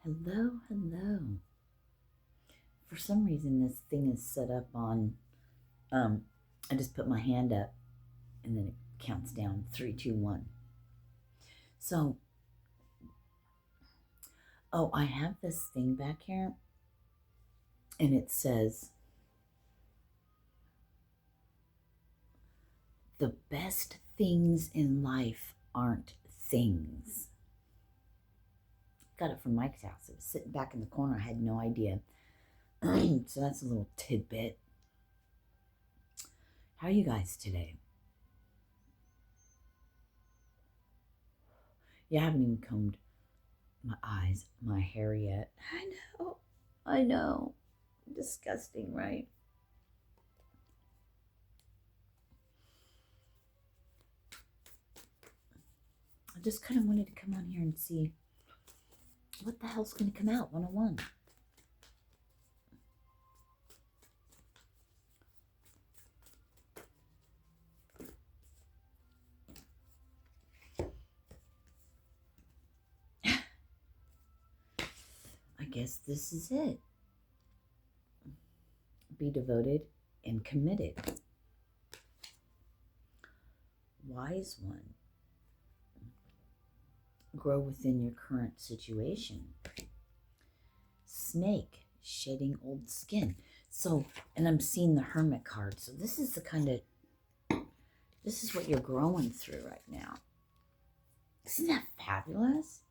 Hello, hello. For some reason, this thing is set up on, I just put my hand up and then it counts down 3, 2, 1. So, I have this thing back here and it says, the best things in life aren't things. Got it from Mike's house. It was sitting back in the corner. I had no idea. So that's a little tidbit. How are you guys today? Yeah, I haven't even combed my eyes, my hair yet. I know. Disgusting, right? I just kind of wanted to come on here and see what the hell's going to come out 101. I guess this is it. Be devoted and committed. Wise one. Grow within your current situation. Snake, shedding old skin. So, and I'm seeing the Hermit card. So this is this is what you're growing through right now. Isn't that fabulous?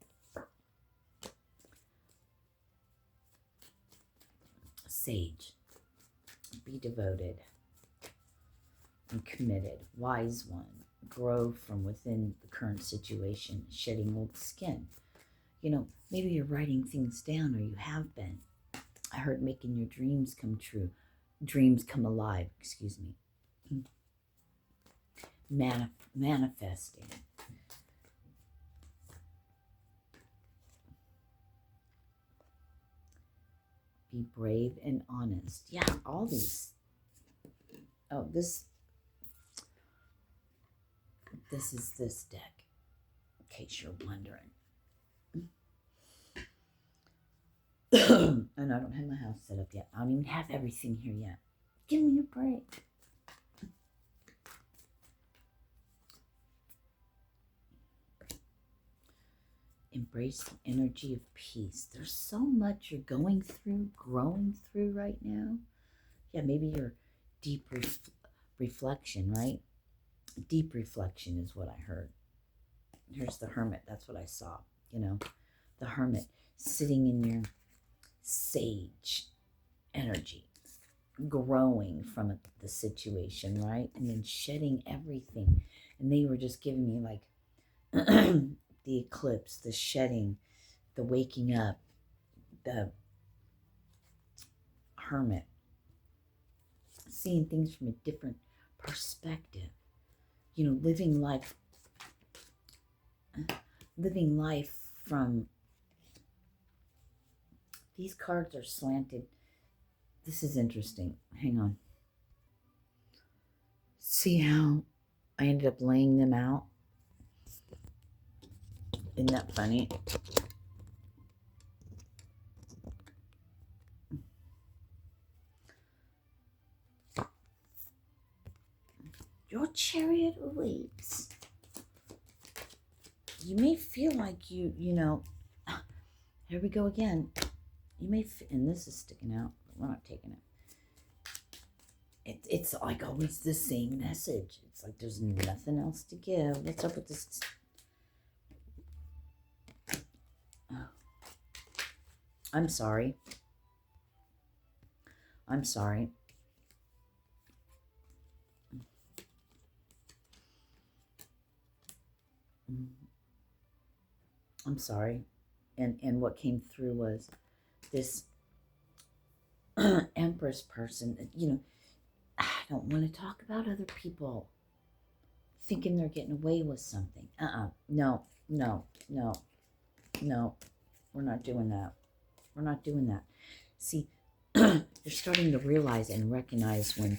Sage, be devoted and committed. Wise one, grow from within the current situation, shedding old skin. You know, maybe you're writing things down, or you have been. I heard making your dreams come true. Dreams come alive, excuse me. Manifesting. Be brave and honest. Yeah, all these. Oh, this is this deck, in case you're wondering. And I don't have my house set up yet. I don't even have everything here yet. Give me a break. Embrace the energy of peace. There's so much you're going through, growing through right now. Yeah, maybe your deep reflection, right? Deep reflection is what I heard. Here's the Hermit. That's what I saw. You know, the Hermit sitting in your sage energy, growing from the situation, right? And then shedding everything. And they were just giving me like the eclipse, the shedding, the waking up, the Hermit, seeing things from a different perspective. You know, living life from, these cards are slanted. This is interesting. Hang on. See how I ended up laying them out? Isn't that funny? Your chariot awaits. You may feel like you know, here we go again. You may, and this is sticking out, but we're not taking it. It's like always the same message. It's like there's nothing else to give. What's up with this? Oh. I'm sorry. I'm sorry. I'm sorry. And what came through was this Empress person. You know, I don't want to talk about other people thinking they're getting away with something. No. We're not doing that. We're not doing that. See, you're starting to realize and recognize when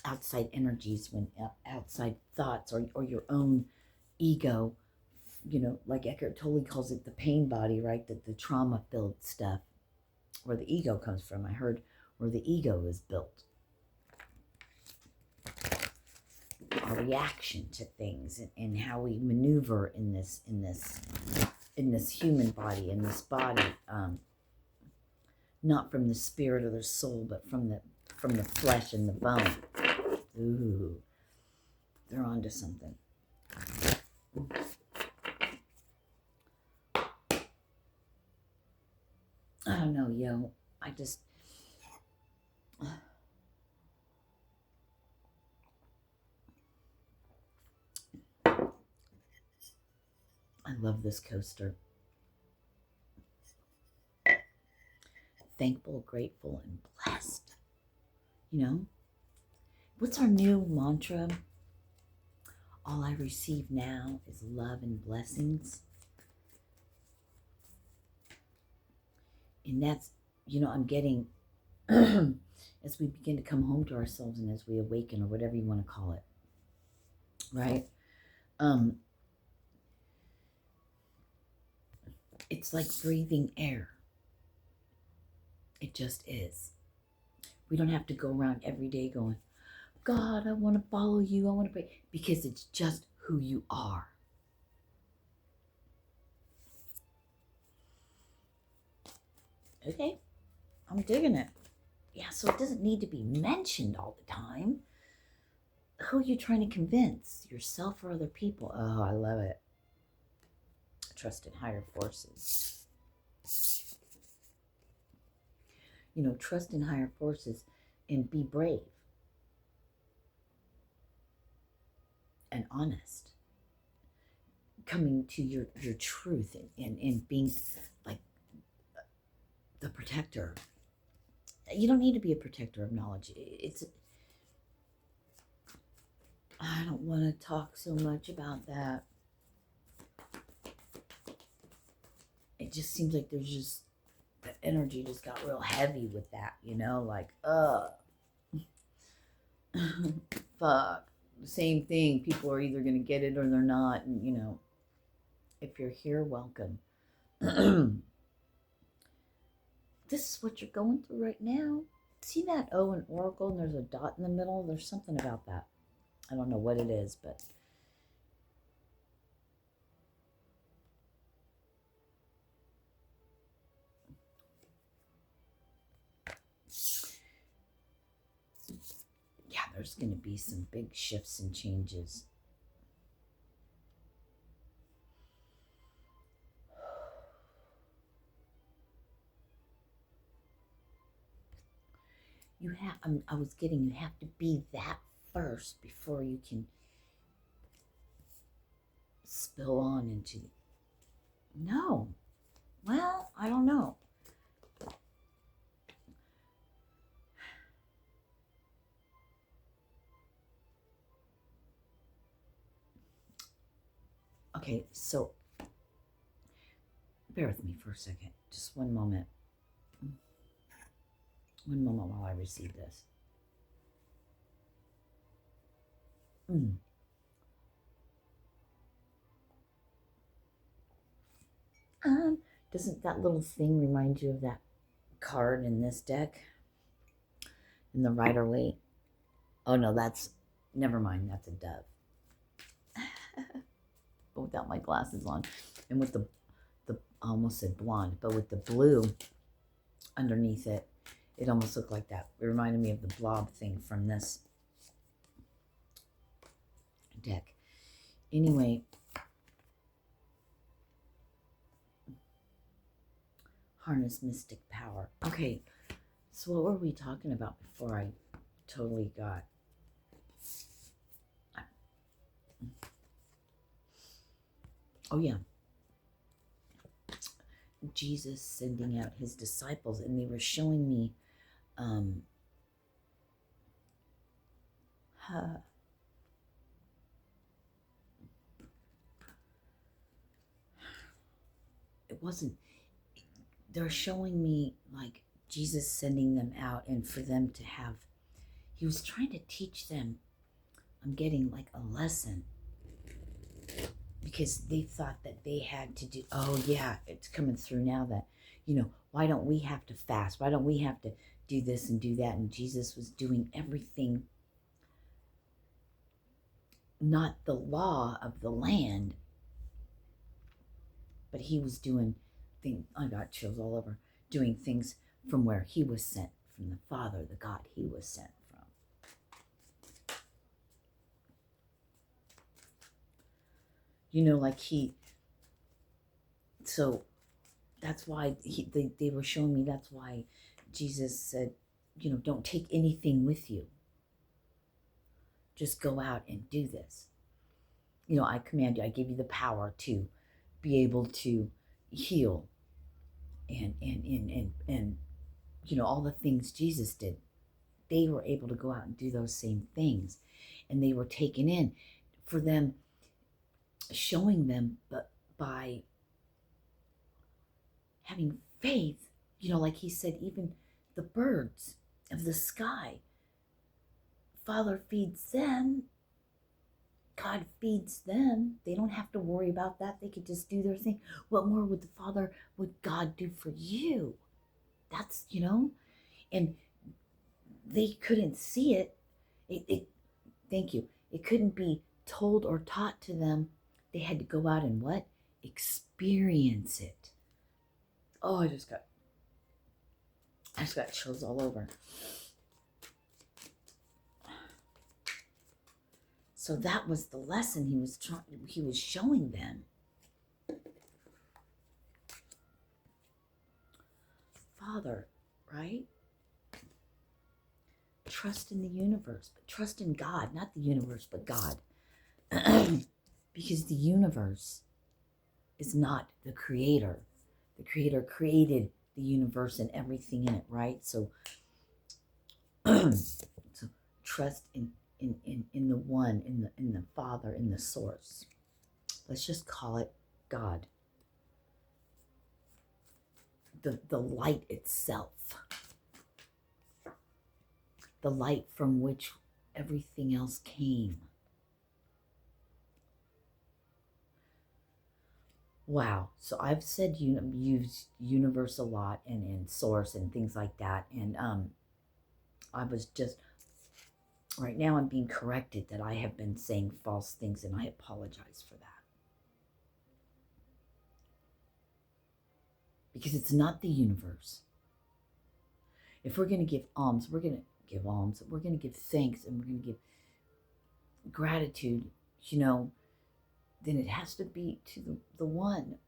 outside energies, when outside thoughts, or your own ego like Eckhart Tolle calls it the pain body, right? That the trauma-filled stuff, where the ego comes from. I heard where the ego is built. Our reaction to things and how we maneuver in this human body, in this body, not from the spirit or the soul, but from the flesh and the bone. Ooh, they're onto something. I don't know, yo. I love this coaster. Thankful, grateful, and blessed. What's our new mantra? All I receive now is love and blessings. And that's, I'm getting, as we begin to come home to ourselves and as we awaken, or whatever you want to call it, right? It's like breathing air. It just is. We don't have to go around every day going, God, I want to follow you. I want to pray. Because it's just who you are. Okay, I'm digging it. Yeah, so it doesn't need to be mentioned all the time. Who are you trying to convince? Yourself or other people? Oh, I love it. Trust in higher forces. Trust in higher forces and be brave and honest. Coming to your truth and being like the protector. You don't need to be a protector of knowledge. I don't want to talk so much about that. It just seems like there's just, the energy just got real heavy with that, like, fuck, same thing. People are either going to get it or they're not. And, if you're here, welcome. This is what you're going through right now. See that O in Oracle and there's a dot in the middle? There's something about that. I don't know what it is, but yeah, there's going to be some big shifts and changes. You have to be that first before you can spill on into. No. Well, I don't know. Okay, so bear with me for a second. Just one moment. One moment while I receive this. Doesn't that little thing remind you of that card in this deck? In the Rider-Waite? Oh no, never mind, that's a dove. But without my glasses on. And with the I almost said blonde, but with the blue underneath it, it almost looked like that. It reminded me of the blob thing from this deck. Anyway, harness mystic power. Okay, so what were we talking about before I totally got... Oh yeah, Jesus sending out his disciples, and they were showing me they're showing me like Jesus sending them out, and for them to have, he was trying to teach them, I'm getting like a lesson. because they thought that they had to do, oh yeah, it's coming through now that, why don't we have to fast? Why don't we have to do this and do that? And Jesus was doing everything, not the law of the land, but he was doing things, I got chills all over, doing things from where he was sent, from the Father, the God he was sent from. Like so that's why they were showing me, that's why Jesus said, don't take anything with you. Just go out and do this. I command you, I give you the power to be able to heal and all the things Jesus did. They were able to go out and do those same things, and they were taken in for them, showing them, but by having faith, like he said, even the birds of the sky, Father feeds them, God feeds them. They don't have to worry about that. They could just do their thing. What more would God do for you? That's, and they couldn't see it. Thank you. It couldn't be told or taught to them. They had to go out and what? Experience it. Oh, I just got chills all over. So that was the lesson he was showing them. Father, right? Trust in the universe, but trust in God, not the universe, but God. Because the universe is not the creator. The creator created the universe and everything in it, right? So, so trust in the one, in the Father, in the source. Let's just call it God. The light itself. The light from which everything else came. Wow. So I've said use universe a lot and source and things like that. And I was just, right now I'm being corrected that I have been saying false things, and I apologize for that. Because it's not the universe. If we're going to give alms, we're going to give alms. We're going to give thanks, and we're going to give gratitude, then it has to be to the one,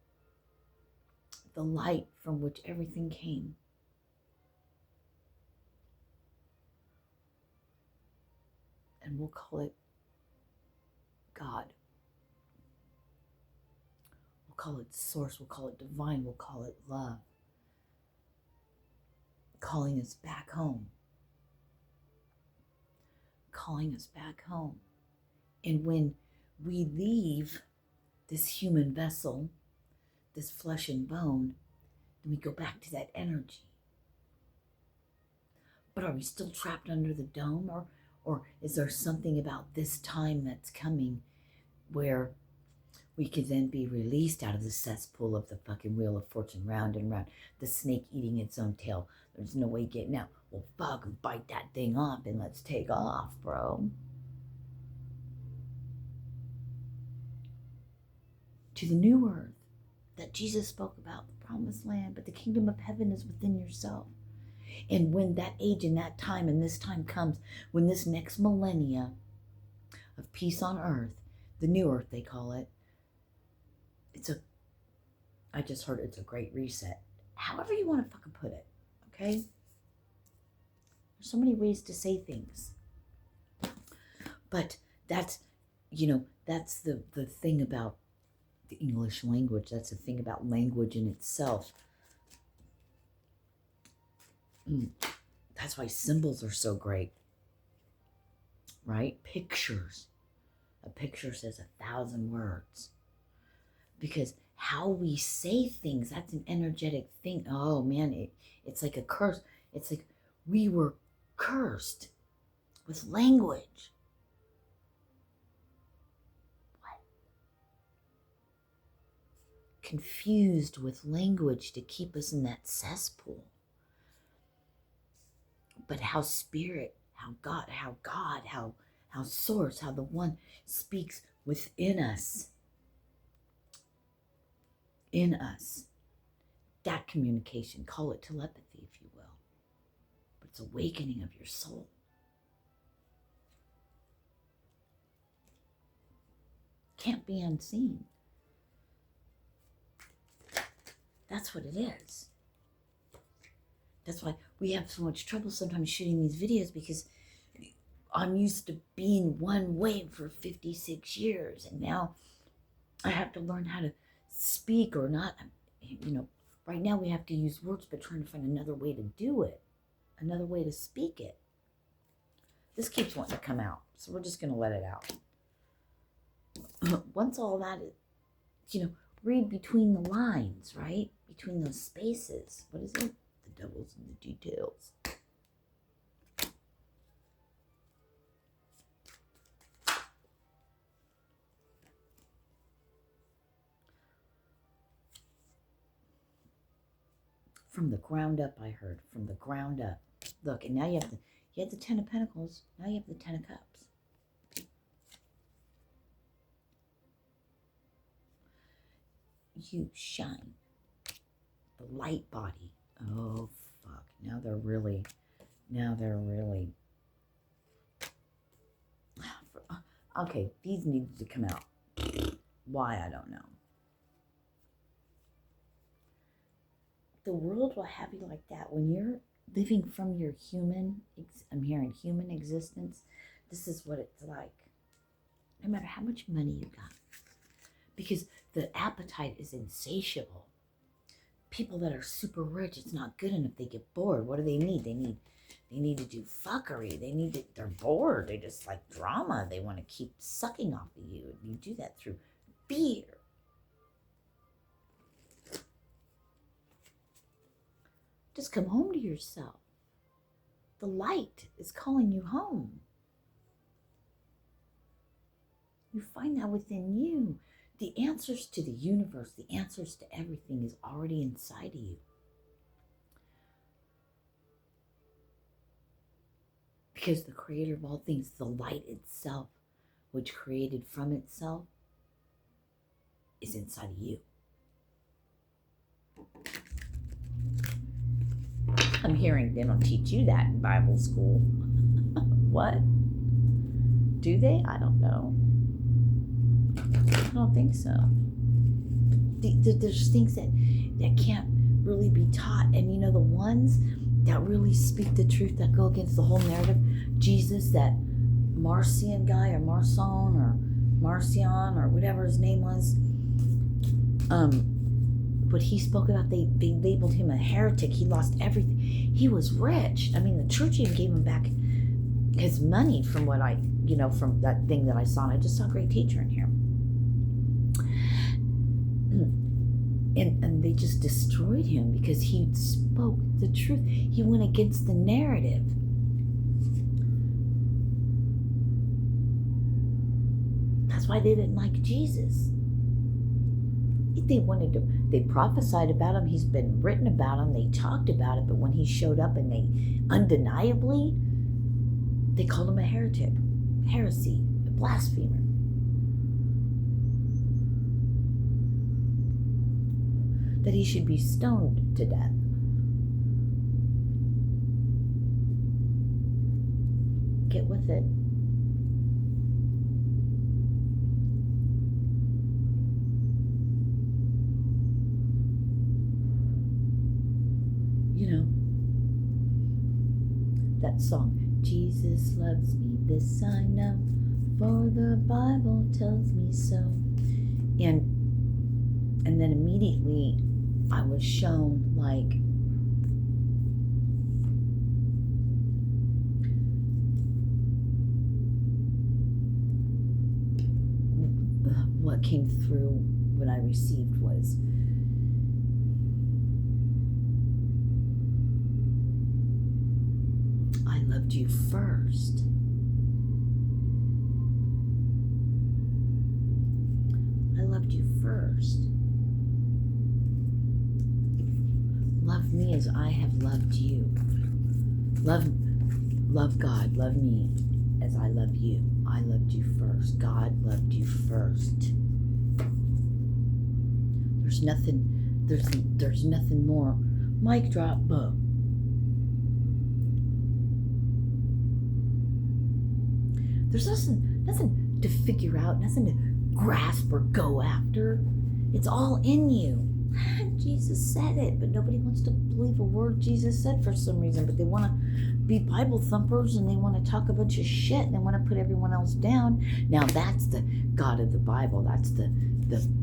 the light from which everything came. And we'll call it God. We'll call it source. We'll call it divine. We'll call it love. Calling us back home. Calling us back home. And when we leave this human vessel, this flesh and bone, then we go back to that energy. But are we still trapped under the dome? Or is there something about this time that's coming where we could then be released out of the cesspool of the fucking wheel of fortune, round and round, the snake eating its own tail? There's no way getting out. Well, fuck, bite that thing off and let's take off, bro. To the new earth that Jesus spoke about, the promised land, but the kingdom of heaven is within yourself. And when that age and that time and this time comes, when this next millennia of peace on earth, the new earth they call it, I just heard it's a great reset. However you want to fucking put it, okay? There's so many ways to say things. But that's, that's the thing about the English language. That's the thing about language in itself. That's why symbols are so great, right? Pictures. A picture says 1,000 words. Because how we say things, that's an energetic thing. Oh man, it's like a curse. It's like we were cursed with language. What? confused with language to keep us in that cesspool. But how Spirit, how Source, how the One speaks within us, in us. That communication, call it telepathy if you will, but it's awakening of your soul. Can't be unseen. That's what it is. That's why we have so much trouble sometimes shooting these videos, because I'm used to being one way for 56 years, and now I have to learn how to speak or not. Right now we have to use words, but trying to find another way to do it, another way to speak it. This keeps wanting to come out, so we're just going to let it out. Once all that is, read between the lines, right? Between those spaces. What is it? The devil's in the details. From the ground up, I heard. From the ground up. Look, and now you have the Ten of Pentacles. Now you have the Ten of Cups. You shine. The light body. Oh, fuck. Now they're really. Okay, these needed to come out. Why, I don't know. The world will have you like that. When you're living from your human, I'm hearing human existence, this is what it's like. No matter how much money you got. Because the appetite is insatiable. People that are super rich, it's not good enough. They get bored. What do they need? They need to do fuckery. They're bored. They just like drama. They want to keep sucking off of you. And you do that through fear. Just come home to yourself. The light is calling you home. You find that within you. The answers to the universe, the answers to everything is already inside of you. Because the creator of all things, the light itself, which created from itself, is inside of you. I'm hearing they don't teach you that in Bible school. What? Do they? I don't know. I don't think so. There's things that can't really be taught. And the ones that really speak the truth, that go against the whole narrative. Jesus, that Marcion guy, or Marcion, or Marcion, or whatever his name was. What he spoke about, they labeled him a heretic. He lost everything. He was rich. I mean, the church even gave him back his money from what from that thing that I saw. And I just saw a great teacher in here. And they just destroyed him because he spoke the truth. He went against the narrative. That's why they didn't like Jesus. They prophesied about him. He's been written about him. They talked about it. But when he showed up, and they called him a heretic, heresy, a blasphemer. That he should be stoned to death. Get with it. That song, Jesus loves me, this I know, for the Bible tells me so. And then immediately I was shown what came through what I received was I loved you first. I loved you first. love me as I have loved you. Love God, love me as I love you. I loved you first. God loved you first. There's nothing more. Mic drop, boom. There's nothing to figure out, nothing to grasp or go after. It's all in you. Jesus said it, but nobody wants to believe a word Jesus said for some reason. But they want to be Bible thumpers and they want to talk a bunch of shit and they want to put everyone else down. Now that's the God of the Bible. That's the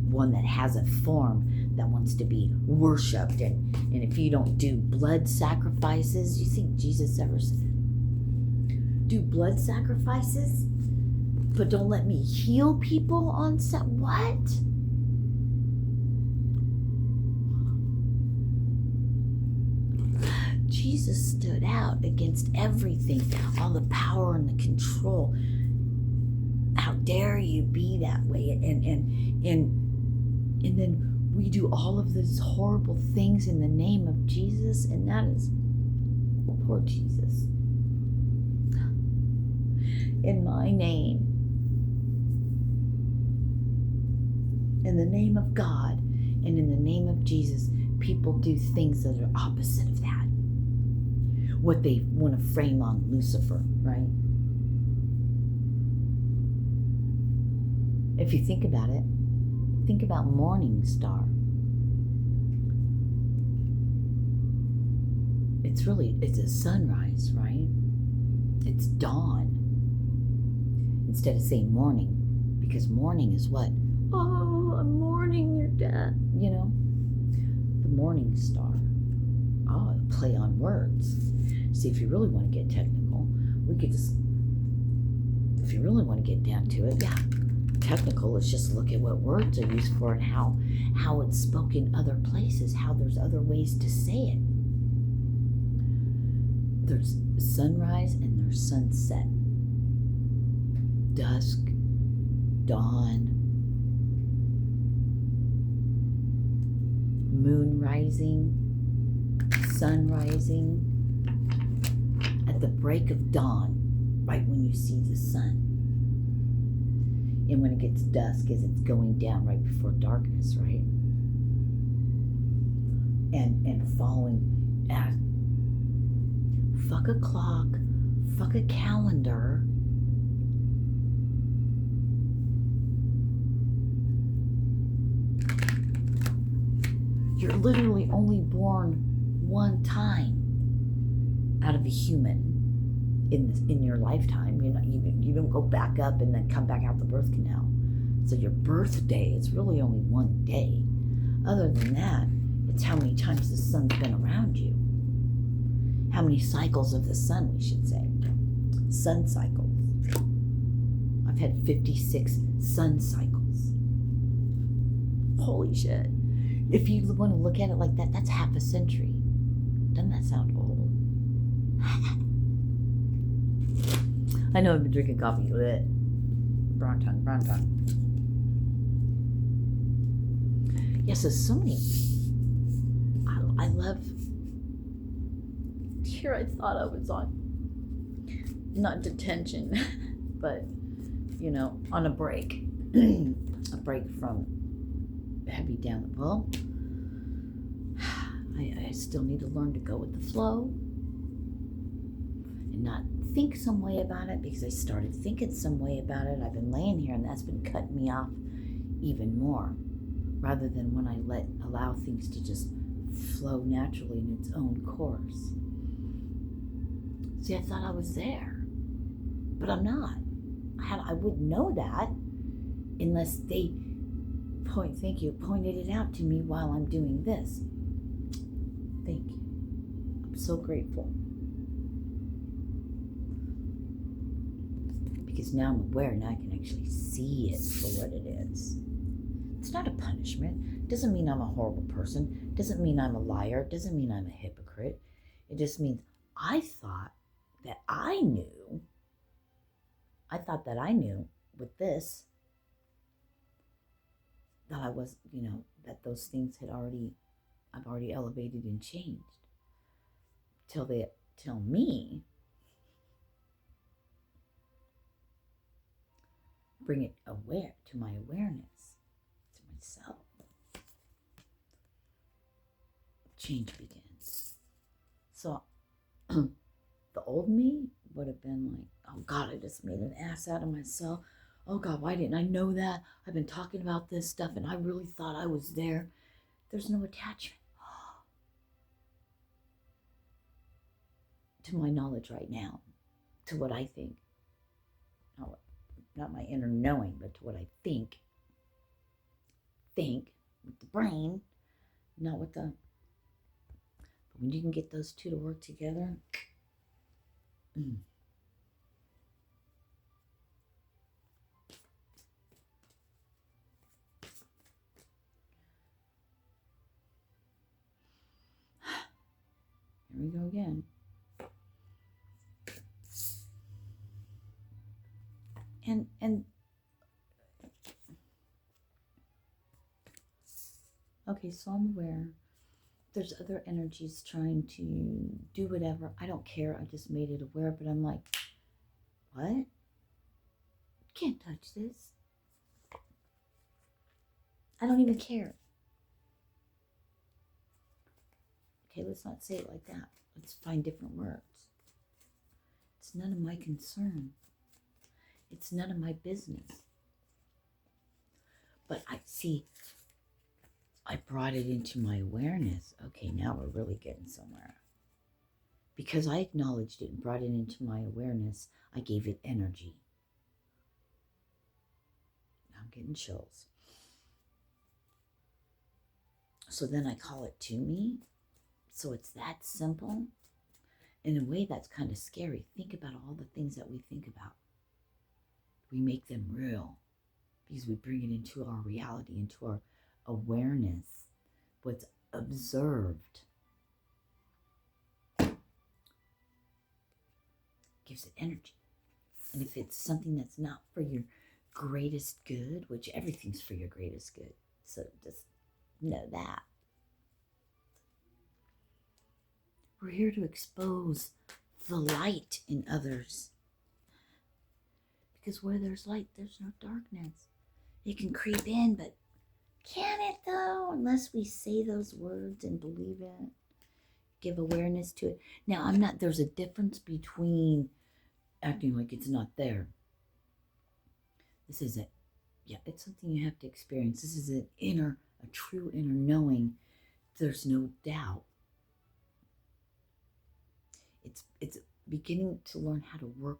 one that has a form that wants to be worshipped. And if you don't do blood sacrifices, you think Jesus ever said, do blood sacrifices, but don't let me heal people on set? What? Jesus stood out against everything, all the power and the control. How dare you be that way? And then we do all of these horrible things in the name of Jesus, and that is poor Jesus. In my name, in the name of God, and in the name of Jesus, people do things that are opposite of that. What they want to frame on Lucifer, right? If you think about it, think about Morning Star. It's a sunrise, right? It's dawn. Instead of saying morning, because morning is what? Oh, I'm mourning your death, you know? The Morning Star. Oh, play on words. See, if you really want to get technical, we could just, if you really want to get down to it, yeah, technical, let's just look at what words are used for and how it's spoken other places, how there's other ways to say it. There's sunrise and there's sunset. Dusk, dawn, moon rising, sun rising, at the break of dawn, right when you see the sun. And when it gets dusk, as it's going down right before darkness, right? And following, fuck a clock, fuck a calendar. You're literally only born one time out of a human in your lifetime. You don't go back up and then come back out the birth canal. So your birthday is really only one day. Other than that, it's how many times the sun's been around you. How many cycles of the sun, we should say. Sun cycles. I've had 56 sun cycles. Holy shit. If you want to look at it like that, that's half a century. Doesn't that sound old? I know I've been drinking coffee. Brown tongue. Yes, there's so many. I love. Here I thought I was on, not detention, but, on a break. A break from heavy down. Well, I still need to learn to go with the flow and not think some way about it, because I started thinking some way about it. I've been laying here and that's been cutting me off even more, rather than when I allow things to just flow naturally in its own course. See, I thought I was there, but I'm not. I wouldn't know that unless they pointed it out to me while I'm doing this. Thank you. I'm so grateful. Because now I'm aware, now I can actually see it for what it is. It's not a punishment. It doesn't mean I'm a horrible person. It doesn't mean I'm a liar. It doesn't mean I'm a hypocrite. It just means I thought that I knew with this, that I was, that those things had already, I've already elevated and changed. Till they tell me, bring it to my awareness, to myself. Change begins. So the old me would have been like, oh God, I just made an ass out of myself. Oh God, why didn't I know that? I've been talking about this stuff and I really thought I was there. There's no attachment to my knowledge right now, to what I think. Not my inner knowing, but to what I think. Think with the brain, not with the... But when you can get those two to work together, here we go again. And okay, so I'm aware there's other energies trying to do whatever. I don't care. I just made it aware, but I'm like, what? Can't touch this. I don't even care. Okay, let's not say it like that. Let's find different words. It's none of my concern. It's none of my business. But I brought it into my awareness. Okay, now we're really getting somewhere. Because I acknowledged it and brought it into my awareness, I gave it energy. Now I'm getting chills. So then I call it to me. So it's that simple. In a way, that's kind of scary. Think about all the things that we think about. We make them real because we bring it into our reality, into our awareness, what's observed. Gives it energy. And if it's something that's not for your greatest good, which everything's for your greatest good, so just know that. We're here to expose the light in others. Because where there's light, there's no darkness. It can creep in, but can it though? Unless we say those words and believe it. Give awareness to it. Now, there's a difference between acting like it's not there. This is it. Yeah, it's something you have to experience. This is a true inner knowing. There's no doubt. It's beginning to learn how to work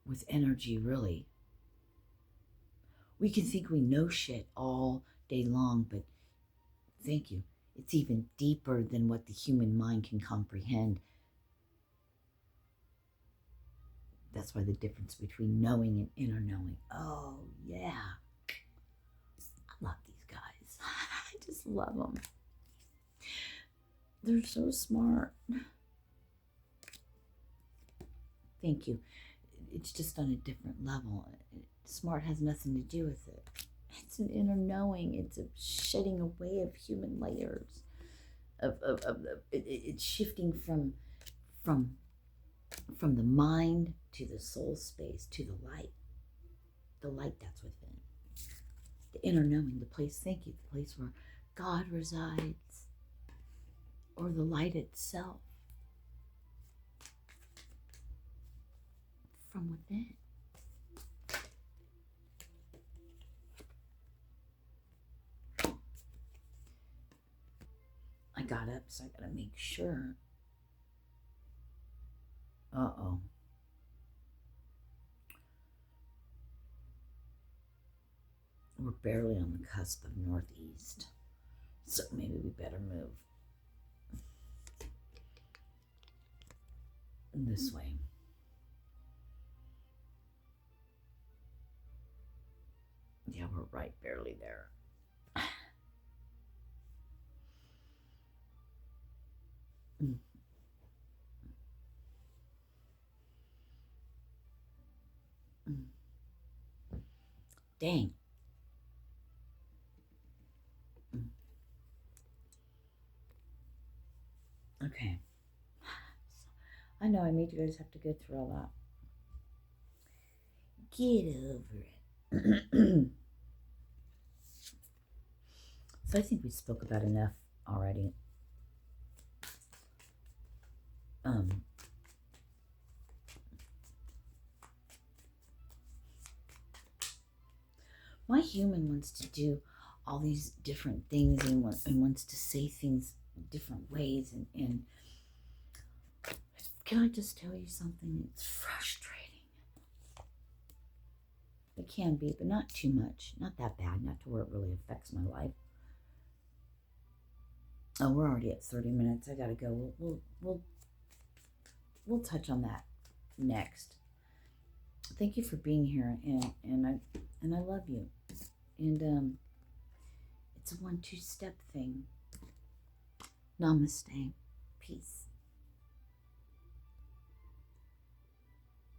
with energy, really. We can think we know shit all day long, but thank you. It's even deeper than what the human mind can comprehend. That's why the difference between knowing and inner knowing. Oh, yeah. I love these guys. I just love them. They're so smart. Thank you. It's just on a different level. Smart has nothing to do with it. It's an inner knowing. It's a shedding away of human layers. It's shifting from the mind to the soul space to the light. The light that's within. The inner knowing, the place, thank you, the place where God resides, or the light itself from within. I got up, so I gotta make sure. Uh-oh. We're barely on the cusp of northeast, so maybe we better move this way. Yeah, we're right barely there. Dang. Okay. I know I made you guys have to go through all that. Get over it. So I think we spoke about enough already. My human wants to do all these different things and wants to say things different ways. And can I just tell you something? It's frustrating. It can be, but not too much. Not that bad. Not to where it really affects my life. Oh, we're already at 30 minutes. I gotta go. We'll touch on that next. Thank you for being here, and I love you. And it's a 1-2 step thing. Namaste. Peace.